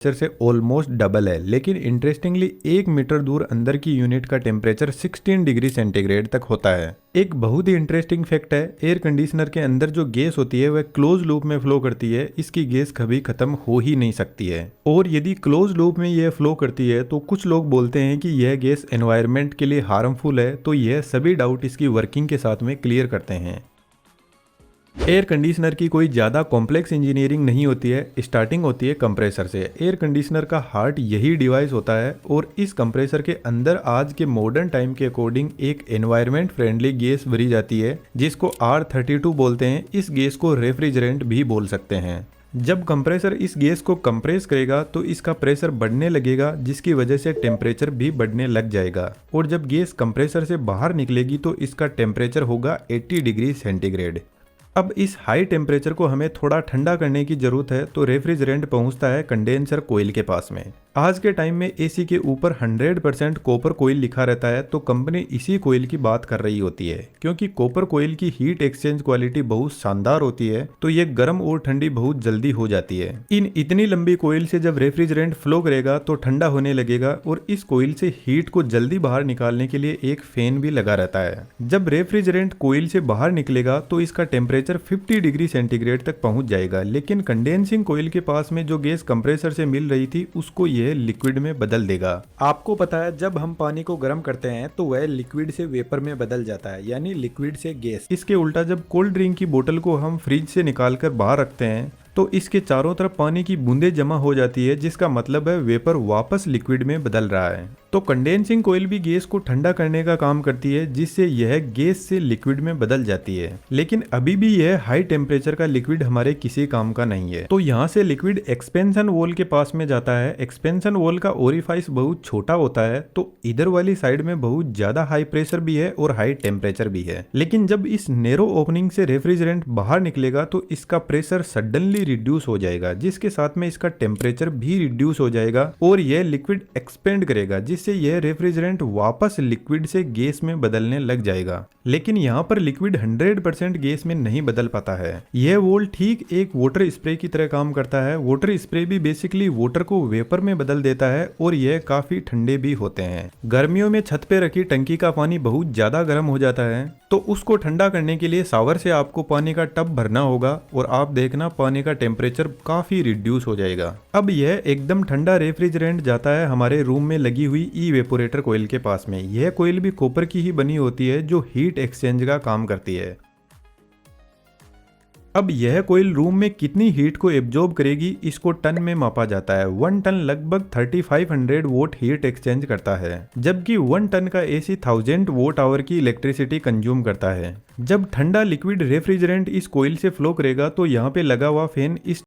से almost double है, लेकिन इंटरेस्टिंगली 1 मीटर दूर अंदर की यूनिट का टेम्परेचर 16 डिग्री सेंटीग्रेड तक होता है। एक बहुत ही इंटरेस्टिंग फैक्ट है, एयर कंडीशनर के अंदर जो गैस होती है वह क्लोज लूप में फ्लो करती है। इसकी गैस कभी खत्म हो ही नहीं सकती है, और यदि क्लोज लूप में यह फ्लो करती है तो कुछ लोग बोलते हैं कि यह गैस एनवायरनमेंट के लिए हार्मफुल है। तो यह सभी डाउट इसकी वर्किंग के साथ में क्लियर करते हैं। एयर कंडीशनर की कोई ज़्यादा कॉम्प्लेक्स इंजीनियरिंग नहीं होती है, स्टार्टिंग होती है कंप्रेसर से। एयर कंडीशनर का हार्ट यही डिवाइस होता है, और इस कंप्रेसर के अंदर आज के मॉडर्न टाइम के अकॉर्डिंग एक एनवायरनमेंट फ्रेंडली गैस भरी जाती है जिसको R32 बोलते हैं। इस गैस को रेफ्रिजरेंट भी बोल सकते हैं। जब कंप्रेसर इस गैस को कंप्रेस करेगा तो इसका प्रेशर बढ़ने लगेगा, जिसकी वजह से टेम्परेचर भी बढ़ने लग जाएगा, और जब गैस कंप्रेसर से बाहर निकलेगी तो इसका टेम्परेचर होगा 80 डिग्री सेंटीग्रेड। अब इस हाई टेम्परेचर को हमें थोड़ा ठंडा करने की जरूरत है, तो रेफ्रिजरेंट पहुंचता है कंडेंसर कोयल के पास में। आज के टाइम में एसी के ऊपर 100% कॉपर कोयल लिखा रहता है, तो कंपनी इसी कोयल की बात कर रही होती है, क्योंकि कॉपर कोयल की हीट एक्सचेंज क्वालिटी बहुत शानदार होती है, तो ये गर्म और ठंडी बहुत जल्दी हो जाती है। इन इतनी लंबी कोयल से जब रेफ्रिजरेंट फ्लो करेगा तो ठंडा होने लगेगा, और इस कोयल से हीट को जल्दी बाहर निकालने के लिए एक फैन भी लगा रहता है। जब रेफ्रिजरेंट कोयल से बाहर निकलेगा तो इसका टेम्परेचर 50 डिग्री सेंटीग्रेड तक पहुंच जाएगा, लेकिन कंडेंसिंग कोयल के पास में जो गैस कंप्रेसर से मिल रही थी उसको यह लिक्विड में बदल देगा। आपको पता है, जब हम पानी को गर्म करते हैं तो वह लिक्विड से वेपर में बदल जाता है, यानी लिक्विड से गैस। इसके उल्टा जब कोल्ड ड्रिंक की बोतल को हम फ्रिज से निकालकर बाहर रखते हैं तो इसके चारों तरफ पानी की बूंदें जमा हो जाती है, जिसका मतलब है वेपर वापस लिक्विड में बदल रहा है। तो कंडेंसिंग कोयल भी गैस को ठंडा करने का काम करती है, जिससे यह गैस से लिक्विड में बदल जाती है। लेकिन अभी भी यह हाई टेम्परेचर का लिक्विड हमारे किसी काम का नहीं है। तो यहाँ से लिक्विड एक्सपेंशन वॉल के पास में जाता है। एक्सपेंशन वॉल का ओरिफाइस बहुत छोटा होता है, तो इधर वाली साइड में बहुत ज्यादा हाई प्रेशर भी है और हाई टेम्परेचर भी है। लेकिन जब इस नैरो ओपनिंग से रेफ्रिजरेंट बाहर निकलेगा तो इसका प्रेशर सडनली रिड्यूस हो जाएगा, जिसके साथ में इसका टेम्परेचर भी रिड्यूस हो जाएगा, और यह लिक्विड एक्सपेंड करेगा, जिससे यह रेफ्रिजरेंट वापस लिक्विड से गैस में बदलने लग जाएगा। लेकिन यहाँ पर लिक्विड 100% गैस में नहीं बदल पाता है। यह वॉल ठीक एक वाटर स्प्रे की तरह काम करता है। वाटर स्प्रे भी बेसिकली वाटर को वेपर में बदल देता है, और यह काफी ठंडे भी होते हैं। गर्मियों में छत पे रखी टंकी का पानी बहुत ज्यादा गर्म हो जाता है, तो उसको ठंडा करने के लिए शावर से आपको पानी का टब भरना होगा, और आप देखना पानी का टेम्परेचर काफी रिड्यूस हो जाएगा। अब यह एकदम ठंडा रेफ्रिजरेंट जाता है हमारे रूम में लगी हुई इवेपोरेटर कोयल के पास में। यह कोयल भी कॉपर की ही बनी होती है, जो हीट एक्सचेंज का काम करती है। अब यह कोयल रूम में कितनी हीट को एब्जॉर्ब करेगी, इसको टन में मापा जाता है। 1 टन लगभग 3500 वोट हीट एक्सचेंज करता है, जबकि 1 टन का एसी 1000 वोट आवर की इलेक्ट्रिसिटी कंज्यूम करता है। जब ठंडा लिक्विड रेफ्रिजरेंट इस कोयल से फ्लो करेगा तो यहाँ पे लगा हुआ फैन इस